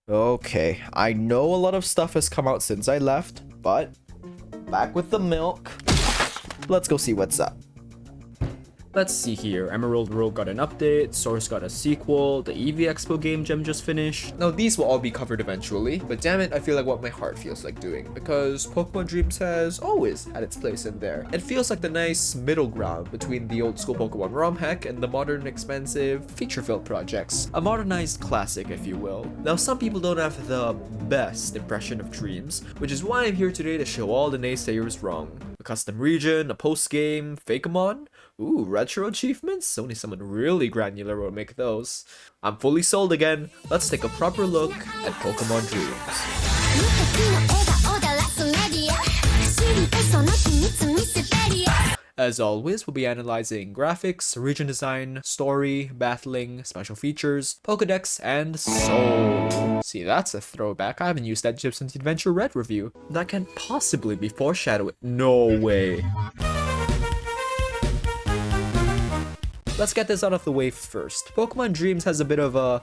Okay, I know a lot of stuff has come out since I left, but back with the milk. Let's go see what's up. Let's see here, Emerald Rogue got an update, Source got a sequel, the EV Expo game Gem just finished. Now these will all be covered eventually, but damn it, I feel like what my heart feels like doing, because Pokemon Dreams has always had its place in there. It feels like the nice middle ground between the old school Pokemon ROM hack and the modern expensive feature-filled projects. A modernized classic, if you will. Now some people don't have the best impression of Dreams, which is why I'm here today to show all the naysayers wrong. A custom region, a post-game, Fakemon? Ooh, retro achievements? Only someone really granular will make those. I'm fully sold again. Let's take a proper look at Pokemon Dreams. As always, we'll be analyzing graphics, region design, story, battling, special features, Pokedex, and soul. See, that's a throwback. I haven't used that chip since the Adventure Red review. That can't possibly be foreshadowing. No way. Let's get this out of the way first. Pokemon Dreams has a bit of a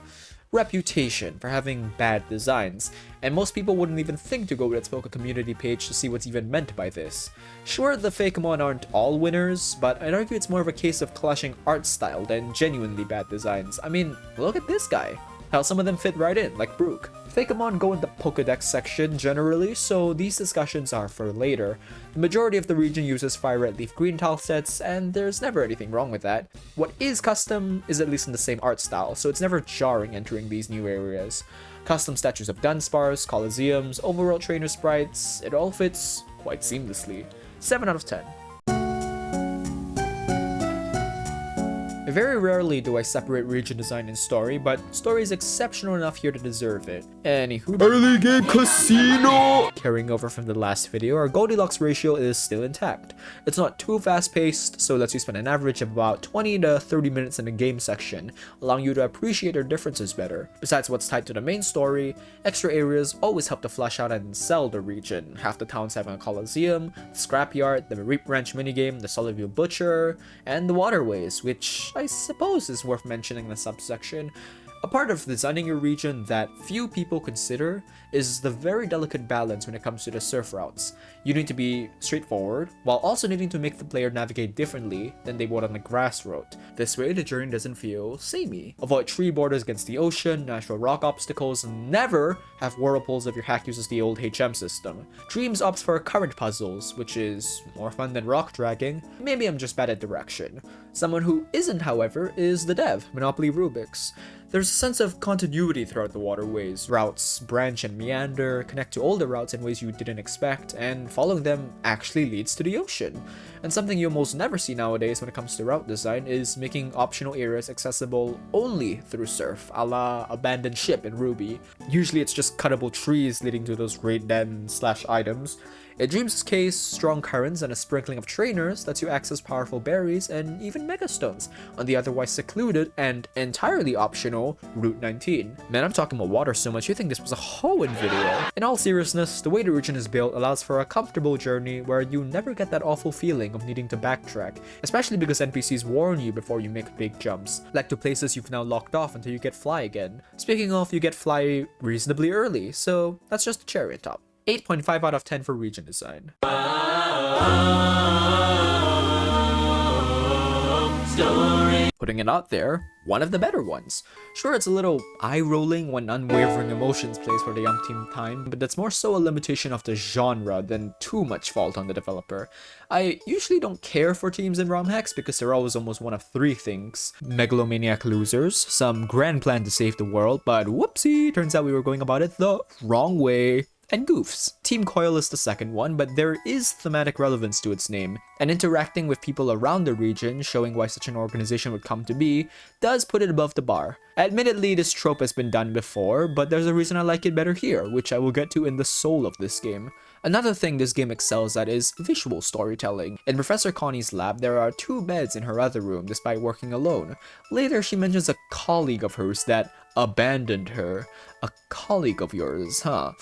reputation for having bad designs, and most people wouldn't even think to go to its Poke community page to see what's even meant by this. Sure, the Fakemon aren't all winners, but I'd argue it's more of a case of clashing art style than genuinely bad designs. I mean, look at this guy. How some of them fit right in, like Brook. Fakemon go in the Pokedex section generally, so these discussions are for later. The majority of the region uses Fire Red Leaf Green tile sets, and there's never anything wrong with that. What is custom is at least in the same art style, so it's never jarring entering these new areas. Custom statues of Dunsparce, Colosseums, overworld trainer sprites, it all fits quite seamlessly. 7 out of 10. Very rarely do I separate region design and story, but story is exceptional enough here to deserve it. Anywho, early game casino! Carrying over from the last video, our Goldilocks ratio is still intact. It's not too fast paced, so it lets you spend an average of about 20 to 30 minutes in the game section, allowing you to appreciate your differences better. Besides what's tied to the main story, extra areas always help to flesh out and sell the region. Half the towns having a Colosseum, the Scrapyard, the Reap Ranch minigame, the Solidview Butcher, and the waterways, which I suppose is worth mentioning in the subsection. A part of designing your region that few people consider is the very delicate balance when it comes to the surf routes. You need to be straightforward, while also needing to make the player navigate differently than they would on a grass route. This way, the journey doesn't feel samey. Avoid tree borders against the ocean, natural rock obstacles, and never have whirlpools if your hack uses the old HM system. Dreams opts for current puzzles, which is more fun than rock dragging. Maybe I'm just bad at direction. Someone who isn't, however, is the dev, Monopoly Rubik's. There's a sense of continuity throughout the waterways. Routes branch and meander, connect to older routes in ways you didn't expect, and following them actually leads to the ocean. And something you almost never see nowadays when it comes to route design is making optional areas accessible only through surf, a la Abandoned Ship in Ruby. Usually it's just cuttable trees leading to those great den/items. In Dreams' case, strong currents and a sprinkling of trainers lets you access powerful berries and even megastones on the otherwise secluded and entirely optional Route 19. Man, I'm talking about water so much you think this was a Hoenn video. In all seriousness, the way the region is built allows for a comfortable journey where you never get that awful feeling of needing to backtrack, especially because NPCs warn you before you make big jumps, like to places you've now locked off until you get Fly again. Speaking of, you get Fly reasonably early, so that's just the cherry on top. 8.5 out of 10 for region design. Putting it out there, one of the better ones. Sure, it's a little eye-rolling when unwavering emotions plays for the umpteenth time, but that's more so a limitation of the genre than too much fault on the developer. I usually don't care for teams in ROM hacks because they're always almost one of 3 things. Megalomaniac losers, some grand plan to save the world, but whoopsie, turns out we were going about it the wrong way. And goofs. Team Coil is the second one, but there is thematic relevance to its name, and interacting with people around the region, showing why such an organization would come to be, does put it above the bar. Admittedly, this trope has been done before, but there's a reason I like it better here, which I will get to in the soul of this game. Another thing this game excels at is visual storytelling. In Professor Connie's lab, there are 2 beds in her other room despite working alone. Later, she mentions a colleague of hers that abandoned her. A colleague of yours, huh?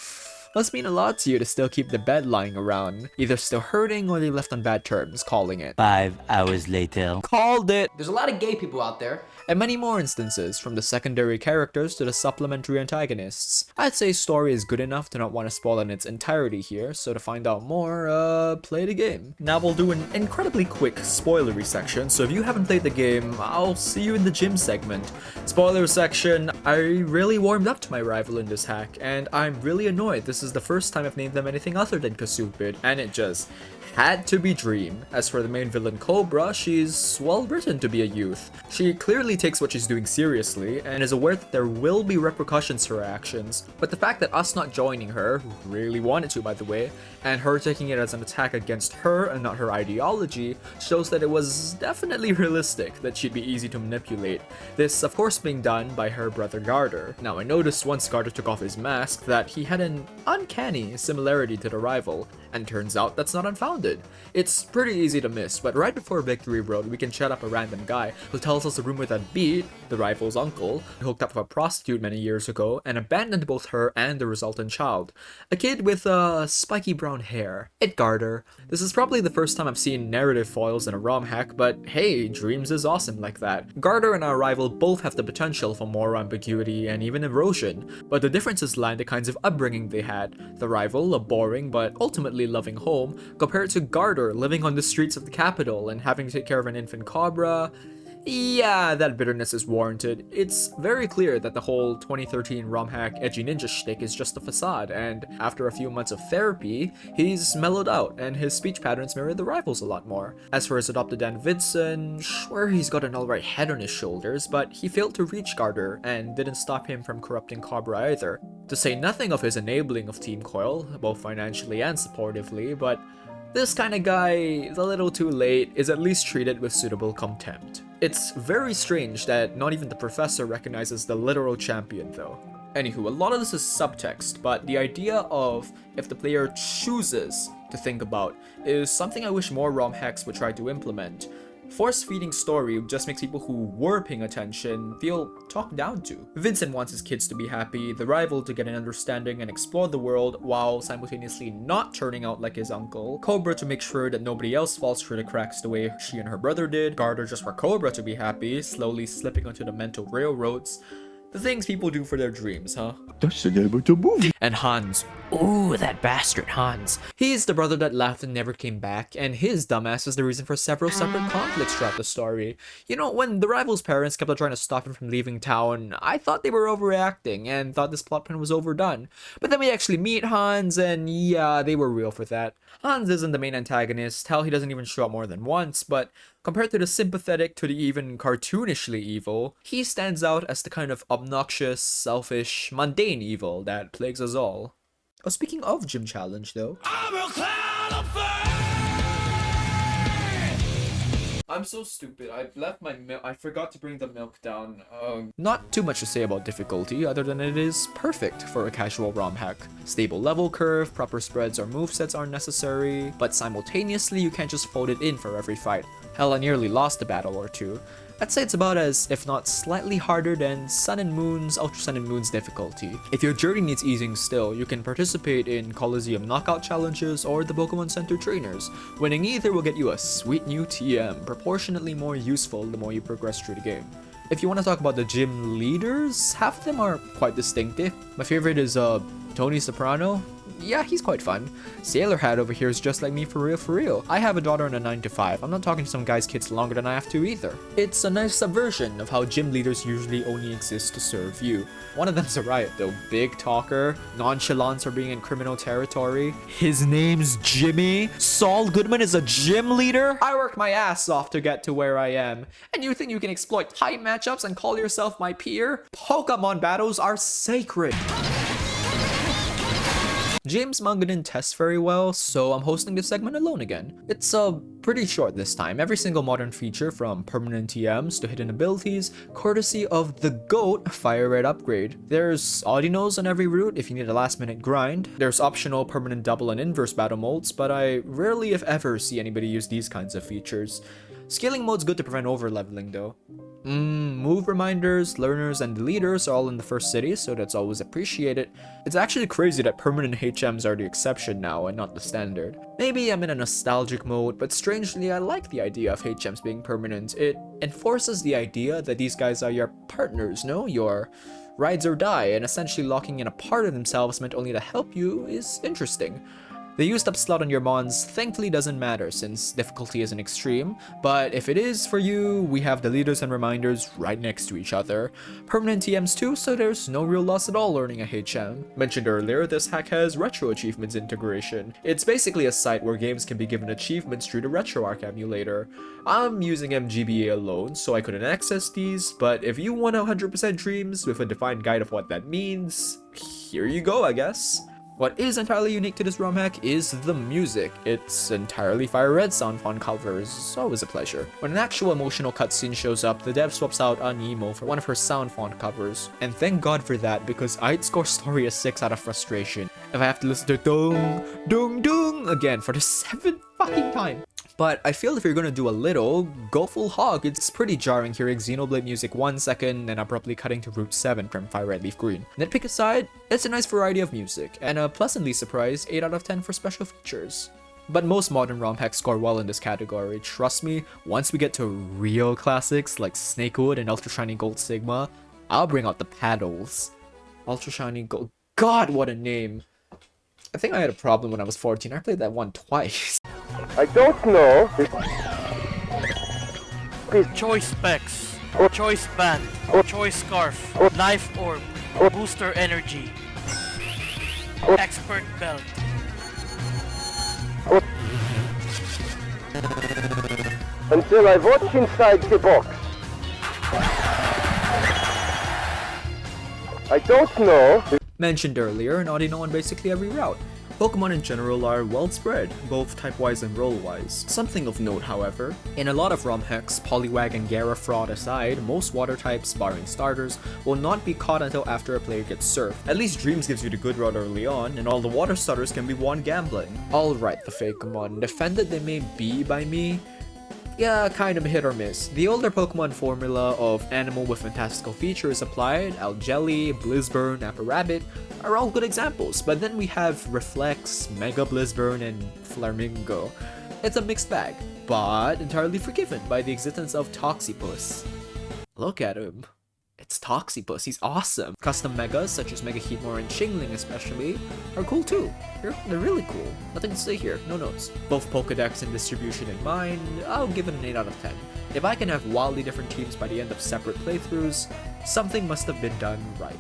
must mean a lot to you to still keep the bed lying around, either still hurting or they left on bad terms, calling it. 5 hours later. Called it! There's a lot of gay people out there, and many more instances, from the secondary characters to the supplementary antagonists. I'd say story is good enough to not want to spoil in its entirety here, so to find out more, play the game. Now we'll do an incredibly quick spoilery section, so if you haven't played the game, I'll see you in the gym segment. Spoiler section, I really warmed up to my rival in this hack, and I'm really annoyed. This is the first time I've named them anything other than Kasupid, and it just had to be Dream. As for the main villain Cobra, she's well written to be a youth. She clearly takes what she's doing seriously, and is aware that there will be repercussions to her actions, but the fact that us not joining her, who really wanted to by the way, and her taking it as an attack against her and not her ideology, shows that it was definitely realistic that she'd be easy to manipulate. This of course being done by her brother Garter. Now I noticed once Garter took off his mask that he had an uncanny similarity to the rival, and turns out that's not unfounded. It's pretty easy to miss, but right before Victory Road we can chat up a random guy who tells us a rumor that Beat, the rival's uncle, hooked up with a prostitute many years ago and abandoned both her and the resultant child. A kid with spiky brown hair. It Garter. This is probably the first time I've seen narrative foils in a ROM hack, but hey, Dreams is awesome like that. Garter and our rival both have the potential for more ambiguity and even erosion, but the differences lie in the kinds of upbringing they had. The rival, a boring but ultimately loving home, compared to Garter living on the streets of the capital and having to take care of an infant Cobra. Yeah, that bitterness is warranted. It's very clear that the whole 2013 ROM hack edgy ninja shtick is just a facade, and after a few months of therapy, he's mellowed out and his speech patterns mirror the rivals a lot more. As for his adopted Dan Vidson, sure he's got an alright head on his shoulders, but he failed to reach Garter and didn't stop him from corrupting Cobra either. To say nothing of his enabling of Team Coil, both financially and supportively, but this kind of guy, a little too late, is at least treated with suitable contempt. It's very strange that not even the professor recognizes the literal champion though. Anywho, a lot of this is subtext, but the idea of if the player chooses to think about is something I wish more ROM hacks would try to implement. Force-feeding story just makes people who were paying attention feel talked down to. Vincent wants his kids to be happy, the rival to get an understanding and explore the world while simultaneously not turning out like his uncle, Cobra to make sure that nobody else falls through the cracks the way she and her brother did, Garter just for Cobra to be happy, slowly slipping onto the mental railroads. The things people do for their dreams, huh? That's the name of the movie. And Hans. Ooh, that bastard Hans. He's the brother that left and never came back, and his dumbass is the reason for several separate conflicts throughout the story. You know, when the rival's parents kept on trying to stop him from leaving town, I thought they were overreacting and thought this plot point was overdone. But then we actually meet Hans, and yeah, they were real for that. Hans isn't the main antagonist, hell he doesn't even show up more than once, but compared to the sympathetic to the even cartoonishly evil, he stands out as the kind of obnoxious, selfish, mundane evil that plagues us all. Oh, speaking of Gym Challenge though, I'm so stupid. I've left my milk. I forgot to bring the milk down. Not too much to say about difficulty other than it is perfect for a casual ROM hack. Stable level curve, proper spreads or movesets aren't necessary, but simultaneously you can't just fold it in for every fight. Hell, I nearly lost a battle or two. I'd say it's about as, if not slightly harder than Sun and Moon's Ultra Sun and Moon's difficulty. If your journey needs easing still, you can participate in Coliseum Knockout Challenges or the Pokemon Center Trainers. Winning either will get you a sweet new TM, proportionately more useful the more you progress through the game. If you want to talk about the gym leaders, half of them are quite distinctive. My favorite is Tony Soprano. Yeah, he's quite fun. Sailor Hat over here is just like me for real. I have a daughter in a 9 to 5. I'm not talking to some guy's kids longer than I have to either. It's a nice subversion of how gym leaders usually only exist to serve you. One of them's a riot though. Big talker, nonchalance for being in criminal territory. His name's Jimmy. Saul Goodman is a gym leader? I worked my ass off to get to where I am. And you think you can exploit tight matchups and call yourself my peer? Pokemon battles are sacred. James manga didn't test very well, so I'm hosting this segment alone again. It's pretty short this time, every single modern feature from permanent TMs to hidden abilities, courtesy of the GOAT Fire Red upgrade. There's Audinos on every route if you need a last minute grind, there's optional permanent double and inverse battle modes, but I rarely if ever see anybody use these kinds of features. Scaling mode's good to prevent overleveling though. Move reminders, learners, and deleters are all in the first city, so that's always appreciated. It's actually crazy that permanent HMs are the exception now and not the standard. Maybe I'm in a nostalgic mode, but strangely I like the idea of HMs being permanent. It enforces the idea that these guys are your partners, no? Your rides or die, and essentially locking in a part of themselves meant only to help you is interesting. The used up slot on your mons thankfully doesn't matter since difficulty isn't extreme, but if it is for you, we have deleters and reminders right next to each other. Permanent TMs too, so there's no real loss at all learning a HM. Mentioned earlier, this hack has retro achievements integration. It's basically a site where games can be given achievements through the RetroArch emulator. I'm using MGBA alone, so I couldn't access these, but if you want 100% dreams with a defined guide of what that means, here you go, I guess. What is entirely unique to this ROM hack is the music. It's entirely Fire Red sound font covers, it's always a pleasure. When an actual emotional cutscene shows up, the dev swaps out an emo for one of her sound font covers. And thank God for that, because I'd score story a 6 out of frustration if I have to listen to dung, dung, dung again for the 7th fucking time. But I feel if you're gonna do a little, go full hog. It's pretty jarring hearing Xenoblade music 1 second and abruptly cutting to Route 7 from Fire Red Leaf Green. Nitpick aside, it's a nice variety of music, and a pleasantly surprised 8 out of 10 for special features. But most modern ROM hacks score well in this category. Trust me, once we get to real classics like Snakewood and Ultra Shiny Gold Sigma, I'll bring out the paddles. Ultra Shiny Gold, God, what a name. I think I had a problem when I was 14. I played that one twice. I don't know. Choice specs, choice band, choice scarf, life orb, booster energy, expert belt. Until I watch inside the box. I don't know. Mentioned earlier, an Audino on basically every route. Pokemon in general are well spread, both type-wise and role-wise. Something of note, however, in a lot of ROM hacks, Poliwag and Gara fraud aside, most water types, barring starters, will not be caught until after a player gets surfed. At least Dreams gives you the good route early on, and all the water starters can be won gambling. Alright, the Fakemon, defended they may be by me, yeah, kind of hit or miss. The older Pokemon formula of animal with fantastical features applied, Aljelly, Blizzburn, Aparabbit, are all good examples, but then we have Reflex, Mega Blizzburn, and Flamingo. It's a mixed bag, but entirely forgiven by the existence of Toxipus. Look at him. It's Toxipus, he's awesome. Custom Megas, such as Mega Heatmore and Chingling especially, are cool too. They're really cool. Nothing to say here, no notes. Both Pokedex and distribution in mind, I'll give it an 8 out of 10. If I can have wildly different teams by the end of separate playthroughs, something must have been done right.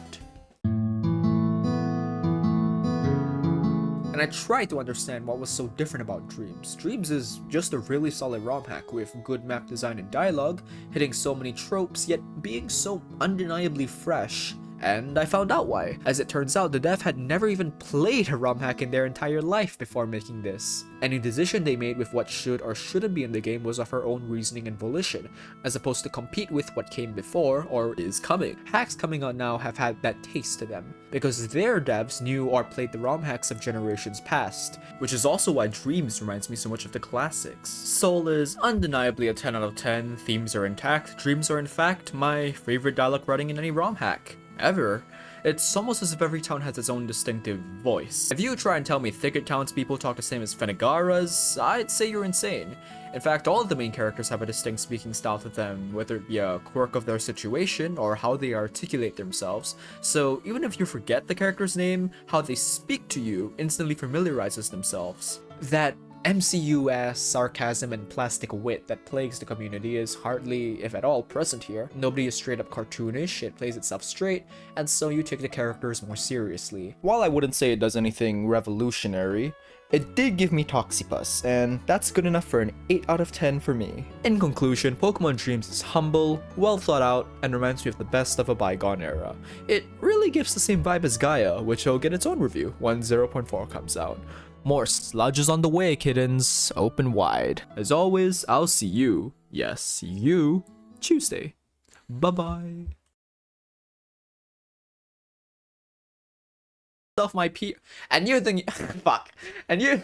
And I tried to understand what was so different about Dreams. Dreams is just a really solid ROM hack with good map design and dialogue, hitting so many tropes yet being so undeniably fresh. And I found out why. As it turns out, the dev had never even played a ROM hack in their entire life before making this. Any decision they made with what should or shouldn't be in the game was of her own reasoning and volition, as opposed to compete with what came before or is coming. Hacks coming out now have had that taste to them, because their devs knew or played the ROM hacks of generations past, which is also why Dreams reminds me so much of the classics. Soul is undeniably a 10 out of 10, themes are intact, Dreams are in fact my favorite dialogue writing in any ROM hack ever. It's almost as if every town has its own distinctive voice. If you try and tell me Thicket townspeople talk the same as Fenagaras, I'd say you're insane. In fact, all of the main characters have a distinct speaking style to them, whether it be a quirk of their situation or how they articulate themselves. So even if you forget the character's name, how they speak to you instantly familiarizes themselves. That MCU-ass sarcasm and plastic wit that plagues the community is hardly, if at all, present here. Nobody is straight up cartoonish, it plays itself straight, and so you take the characters more seriously. While I wouldn't say it does anything revolutionary, it did give me Toxipus, and that's good enough for an 8 out of 10 for me. In conclusion, Pokemon Dreams is humble, well thought out, and reminds me of the best of a bygone era. It really gives the same vibe as Gaia, which will get its own review when 0.4 comes out. More sludges on the way, kittens. Open wide. As always, I'll see you, yes, you, Tuesday. Bye-bye. Off my and you're the fuck. And you